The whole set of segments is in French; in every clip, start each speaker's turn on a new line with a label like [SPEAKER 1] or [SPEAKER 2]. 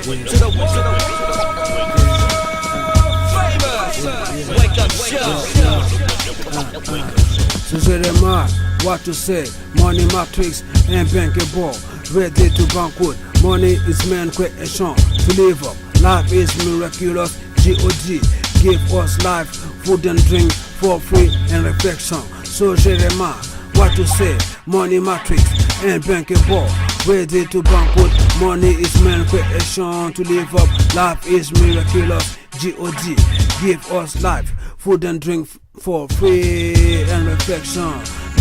[SPEAKER 1] So Jeremiah, what to say? Money matrix unbankable, ready to banquet. Money is man creation to live up. Life is miraculous. God give us life, food and drink for free and reflection. So Jeremiah, what to say? Money matrix unbankable, ready to banquet. Money is man creation to live up. Life is miraculous. God give us life, food and drink for free and reflection.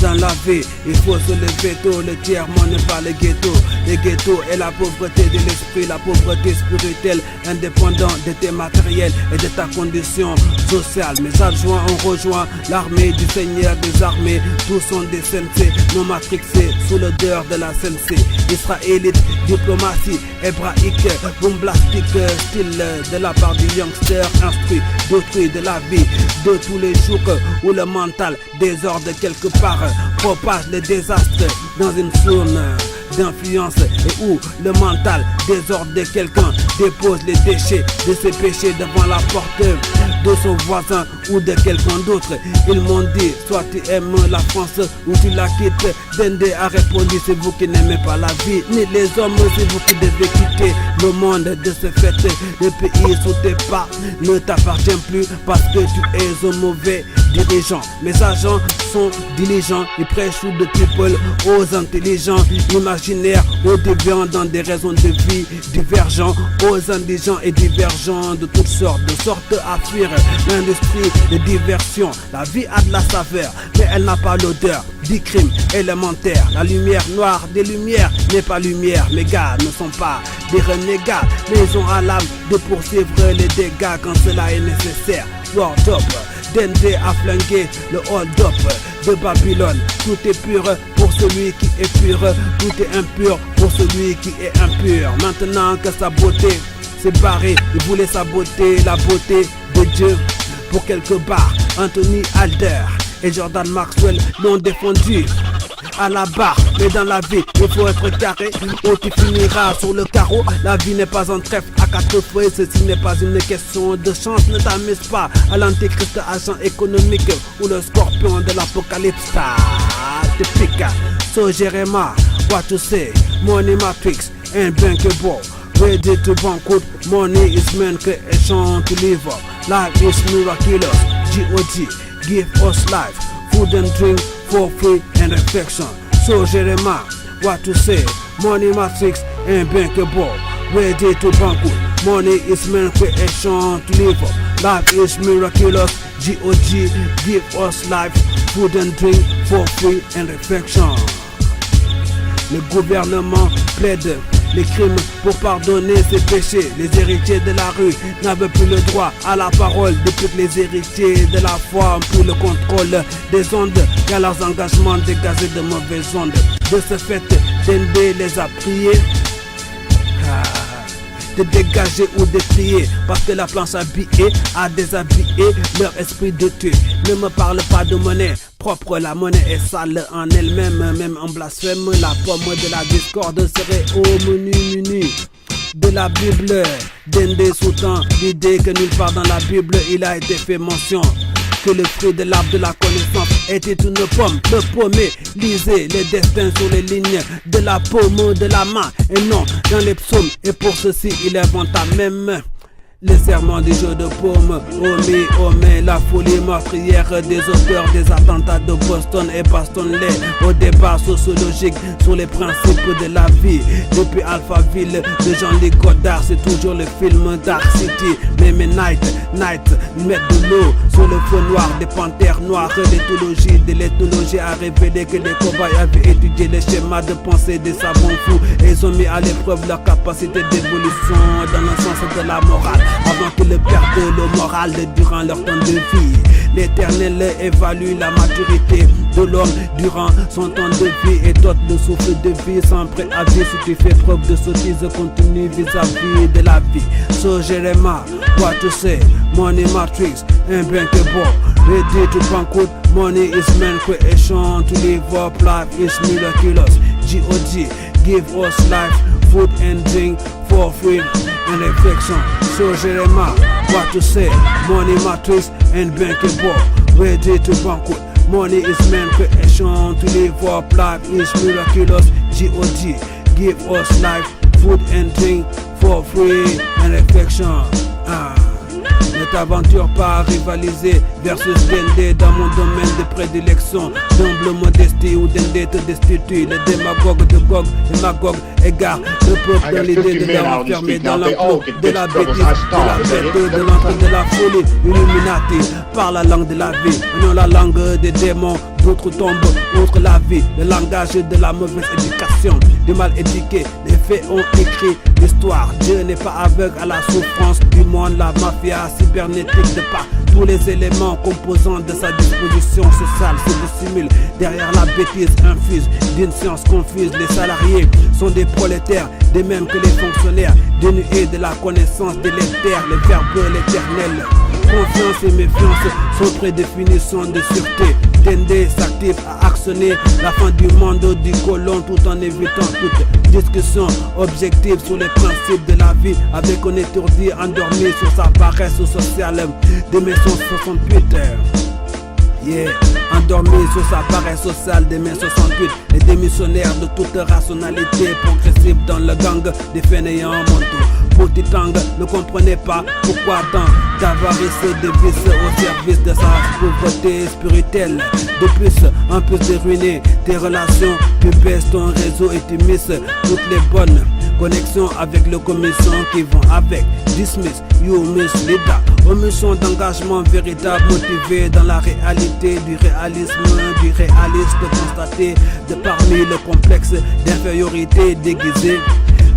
[SPEAKER 1] Dans la vie, il faut se lever tôt. Le tiers-monde n'est pas le ghetto. Le ghetto est la pauvreté de l'esprit, la pauvreté spirituelle, indépendant de tes matériels et de ta condition sociale. Mes adjoints ont rejoint l'armée du Seigneur des armées. Tous sont des sensei, non matrixés, sous l'odeur de la sensei. Israélite, diplomatie, hébraïque, bombastique, style de la part du youngster instruit d'autrui, de la vie de tous les jours, où le mental désordre quelque part, propage le désastre dans une zone d'influence, et où le mental désordre de quelqu'un dépose les déchets de ses péchés devant la porte de son voisin ou de quelqu'un d'autre. Ils m'ont dit, soit tu aimes la France ou tu la quittes. Dende a répondu, c'est vous qui n'aimez pas la vie ni les hommes, c'est vous qui devez quitter le monde. De ce fait, le pays sous tes pas ne t'appartient plus parce que tu es un mauvais dirigeant. Mes agents sont diligents, ils prêchent de people aux intelligents, imaginaires, aux déviants dans des raisons de vie divergents, aux indigents et divergents de toutes sortes, de sorte à fuir l'industrie de diversion. La vie a de la saveur, mais elle n'a pas l'odeur du crime élémentaire. La lumière noire des lumières n'est pas lumière. Mes gars ne sont pas des renégats, mais ils ont à l'âme de poursuivre les dégâts quand cela est nécessaire. Word up, Dende a flingué le hold-up de Babylone. Tout est pur pour celui qui est pur, tout est impur pour celui qui est impur. Maintenant que sa beauté s'est barrée, il voulait saboter la beauté de Dieu pour quelques barres. Anthony Alder et Jordan Maxwell l'ont défendu à la barre, mais dans la vie il faut être carré ou tu finiras sur le carreau. La vie n'est pas un trèfle à quatre feuilles, ceci n'est pas une question de chance. Ne t'amuse pas à l'antéchrist, agent économique ou le scorpion de l'apocalypse. Te pique. So Jeremiah, what to say? Money matrix unbankable, ready to banquet. Money is man creation to live up. Life is miraculous. God give us life, food and drink for free and reflection. So Jeremiah, what to say? Money matrix unbankable, ready to banquet. Money is man creation to live up. Life is miraculous. God give us life, food and drink for free and reflection. Le gouvernement plaide les crimes pour pardonner ses péchés. Les héritiers de la rue n'avaient plus le droit à la parole depuis que les héritiers de la foi ont pris le contrôle des ondes car leurs engagements dégageaient de mauvaises ondes. De ce fait, Dende les a priés de dégager ou de trier, parce que la planche habillée a déshabillé leur esprit de tuer. Ne me parle pas de monnaie propre, la monnaie est sale en elle-même, même en blasphème. La pomme de la discorde serait au menu de la Bible. Dende sous-tend l'idée que nulle part dans la Bible il a été fait mention que le fruit de l'arbre de la connaissance était une pomme. Le pommier lisait les destins sur les lignes de la paume de la main et non dans les psaumes. Et pour ceci il inventa même les serments du jeu de paume. Omé, la folie meurtrière des auteurs des attentats de Boston et Bostonley. Au débat sociologique sur les principes de la vie. Depuis Alphaville de Jean-Luc Godard, c'est toujours le film Dark City. Mais Night mettent de l'eau sur le feu noir des panthères noires. L'éthologie de l'éthologie a révélé que les cobayes avaient étudié les schémas de pensée des savants fous. Et ils ont mis à l'épreuve leur capacité d'évolution dans le sens de la morale, avant qu'ils perdent le moral durant leur temps de vie. L'Éternel évalue la maturité de l'homme durant son temps de vie et dote le souffle de vie sans préavis. Si tu fais preuve de sottise continue vis-à-vis de la vie. So Jeremiah, what to say? Money matrix unbankable, ready to banquet. Money is man creation to live up. Life is miraculous. God give us life, food and drink for free and reflection. So Jeremiah, what to say? Money matrix and bankable, ready to banquet. Money is man creation to live up. Life is miraculous. God give us life, food and drink for free and reflection. Notre aventure pas rivaliser versus Dende dans mon domaine de prédilection. D'humble modestie ou Dende te destitue. Les démagogues de Gog et Magog égarent le peuple dans l'idée de leur enfermer dans l'enclos de la bêtise, de la bête, de l'entre de la folie. Illuminati par la langue de la vie, non la langue des démons. D'autres tombent contre la vie, le langage de la mauvaise éducation, du mal éduqué. Les faits ont écrit l'histoire. Dieu n'est pas aveugle à la souffrance du monde. La mafia cybernétique de par tous les éléments composants de sa disposition sociale se dissimule derrière la bêtise infuse d'une science confuse. Les salariés sont des prolétaires, des mêmes que les fonctionnaires, dénués de la connaissance délétère, les verbes l'éternel. Confiance et méfiance sont prédéfinitions de sûreté. Dende s'active à actionner la fin du monde du colon tout en évitant toute discussion objective sur les principes de la vie avec un étourdi endormi sur sa paresse sociale de mai 68. Yeah, endormi sur sa paresse sociale de mai 68. Les démissionnaires de toute rationalité progressive dans le gang des fainéants mentaux. Petit Tang ne comprenait pas pourquoi tant d'avarice de vices au service de sa pauvreté spirituelle. De plus, en plus de ruiner tes relations, tu baisses ton réseau et tu misses toutes les bonnes connexions avec les commissions qui vont avec. Dismiss, you miss leader. Omission d'engagement véritable motivé dans la réalité du réalisme, du réaliste constaté de parmi le complexe d'infériorité déguisé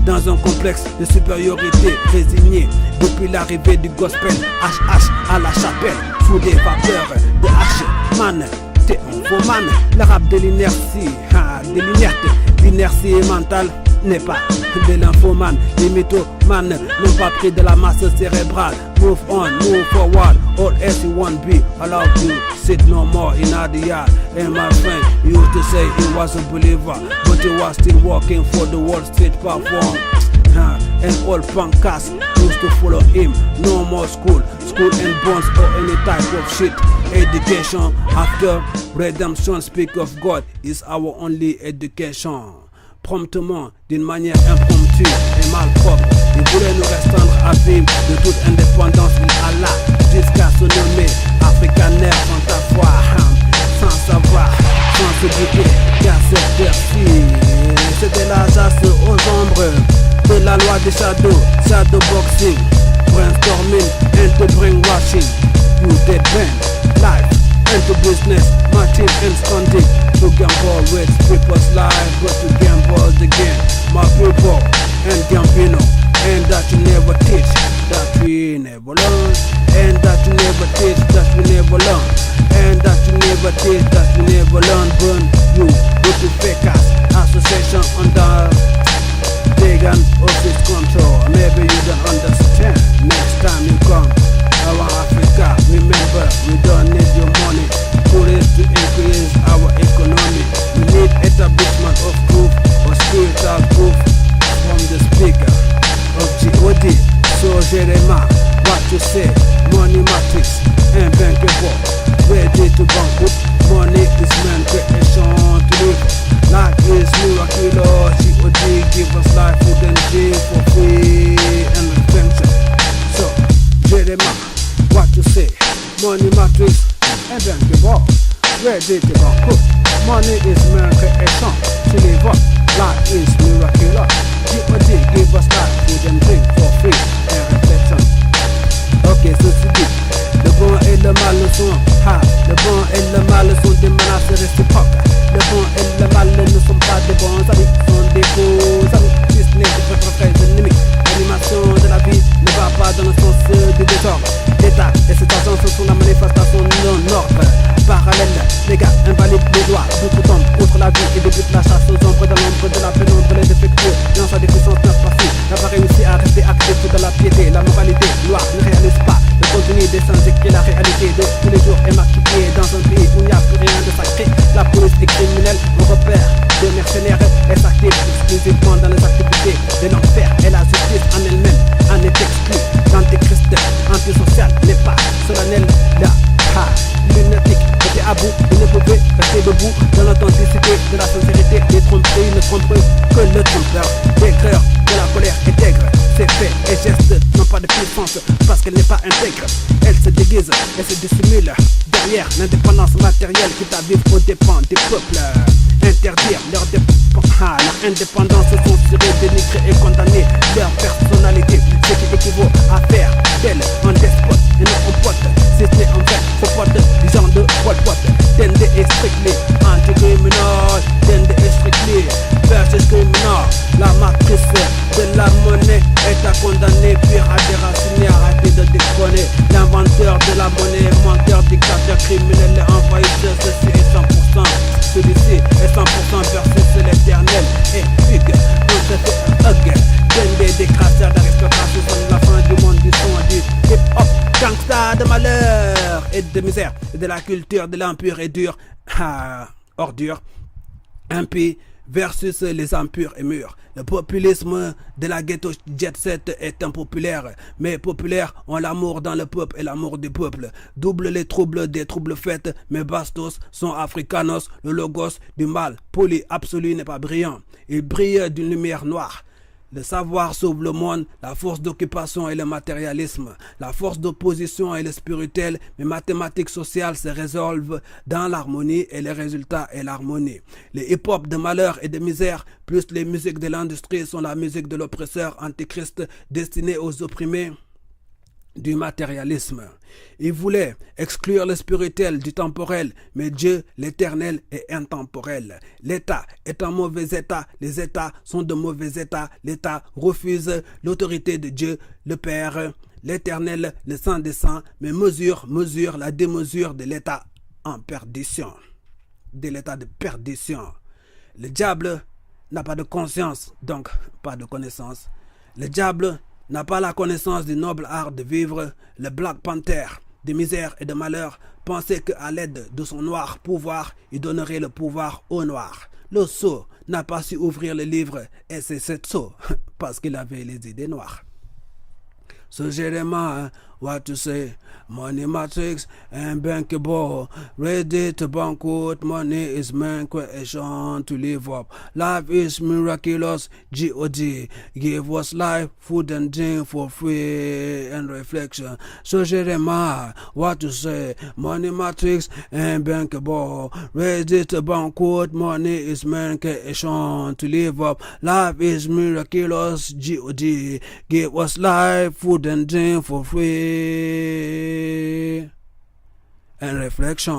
[SPEAKER 1] dans un complexe de supériorité résigné depuis l'arrivée du gospel. HH à la chapelle sous des vapeurs de H. Man, t'es un faux man. Le rap de l'inertie, de l'inerte, l'inertie mentale n'est pas de l'infoman. Les mythomanes n'ont pas pris de la masse cérébrale. Move on, move forward, all as you want be. Allow you sit no more in the yard. And my friend used to say he was a believer, but he was still working for the Wall Street platform. And all punkers used to follow him. No more school and bonds or any type of shit. Education after redemption, speak of God is our only education. Promptement, d'une manière impromptue et malpropre, il voulait nous restreindre à vivre de toute indépendance il Allah, jusqu'à se nommer africaner sans ta foi, sans savoir, sans se douter qu'à cette heure-ci, c'était la chasse aux ombres de la loi des shadows, shadow boxing, brainstorming and the brainwashing, you dead man, life into business, matching and stunting. To gamble with people's lives, but to gamble again. My people and Gambino, and that you never teach, that we never learn, and that you never teach, that we never learn, and that you never teach, that we never learn. Burn you with the fakers, association under pagan office control. Maybe you don't understand. Next time you come around Africa, remember we don't need your money. Tourists to increase our economy. We need establishment of proof or spiritual proof from the speaker of God. So Jeremiah, what you say? Money matrix and bankable, ready to banquet. Money is man creation to live. Life is miraculous. God give us life, food and drink for free and adventure. So Jeremiah, what you say? Money matrix and bankable, ready to banquet. Money is man creation to live up. Life is miraculous. God give us life, food and drink for free and reflection. Ok, ceci dit, le bon et le mal sont le bon et le mal sont des menaces réciproques. Le bon et le mal ne sont pas des bons amis, sont des faux amis. Si ce n'est que votre frère ennemi, l'animation de la vie ne va pas dans le sens du désordre. L'État et ses agents sont la manifestation non-ordre. Parallèle, les gars invalident les lois, beaucoup tombent outre la vie et débutent la chasse aux ombres de l'ombre de la pénombre, les défectueux, dans sa déficience neuf passif, n'a pas réussi à rester actif de la piété, la moralité, loi ne réalise pas le contenu des saints écrits, la réalité de tous les jours est maquillée dans un pays où il n'y a plus rien de sacré. La police est criminelle, on repère des mercenaires et s'active exclusivement dans les activités de l'enfer et la justice en elle-même contre eux que le trompeur. L'écreur de la colère intègre ses faits et gestes n'ont pas de puissance parce qu'elle n'est pas intègre. Elle se déguise et se dissimule derrière l'indépendance matérielle qui t'a vivre aux dépens des peuples. Interdire leur indépendance, censurer, dénigrer et condamner leur personnalité, ce qui équivaut à faire d'elle un despote et non un pote. Si ce n'est en fait ce pote du genre de Pol Pot. Dende est strictly anti-criminal, Dende est strictly versus criminal. La matrice de la monnaie est à condamner, puis à déraciner, arrêtez de déconner. L'inventeur de la monnaie, menteur, dictateur, criminel et envahisseur, ceci est 100%. Celui-ci est 100% versus l'éternel. Et Hugues, on se fait un hug. Dende des crasseurs d'aristocratie, sont la fin du monde du son du hip-hop. Gangsta de malheur et de misère, et de la culture de l'empire et dur, ordure, impie versus les impurs et mûrs. Le populisme de la ghetto jet set est impopulaire, mais populaire en l'amour dans le peuple et l'amour du peuple. Double les troubles des troubles faits, mais bastos sont africanos, le logos du mal, poli, absolu n'est pas brillant. Il brille d'une lumière noire. Le savoir sauve le monde, la force d'occupation et le matérialisme, la force d'opposition et le spirituel, mais mathématiques sociales se résolvent dans l'harmonie et le résultat est l'harmonie. Les hip-hop de malheur et de misère, plus les musiques de l'industrie sont la musique de l'oppresseur antichrist destinée aux opprimés du matérialisme. Il voulait exclure le spirituel du temporel, mais Dieu, l'éternel, est intemporel. L'État est en mauvais état, les États sont de mauvais état, l'État refuse l'autorité de Dieu, le Père, l'éternel, le Saint des Saints, mais mesure la démesure de l'État en perdition, de l'état de perdition. Le diable n'a pas de conscience, donc pas de connaissance. Le diable n'a pas la connaissance du noble art de vivre. Le Black Panther de misère et de malheur pensait qu'à l'aide de son noir pouvoir, il donnerait le pouvoir aux noirs. Le sot n'a pas su ouvrir le livre et c'est cette sot parce qu'il avait les idées noires. So Jeremiah, what to say? Money matrix and bankable. Ready to banquet. Money is man creation to live up. Life is miraculous. God give us life, food and drink for free and reflection. So Jeremiah, what to say? Money matrix and bankable. Ready to banquet. Money is man creation to live up. Life is miraculous. God give us life, food and drink for free and reflection.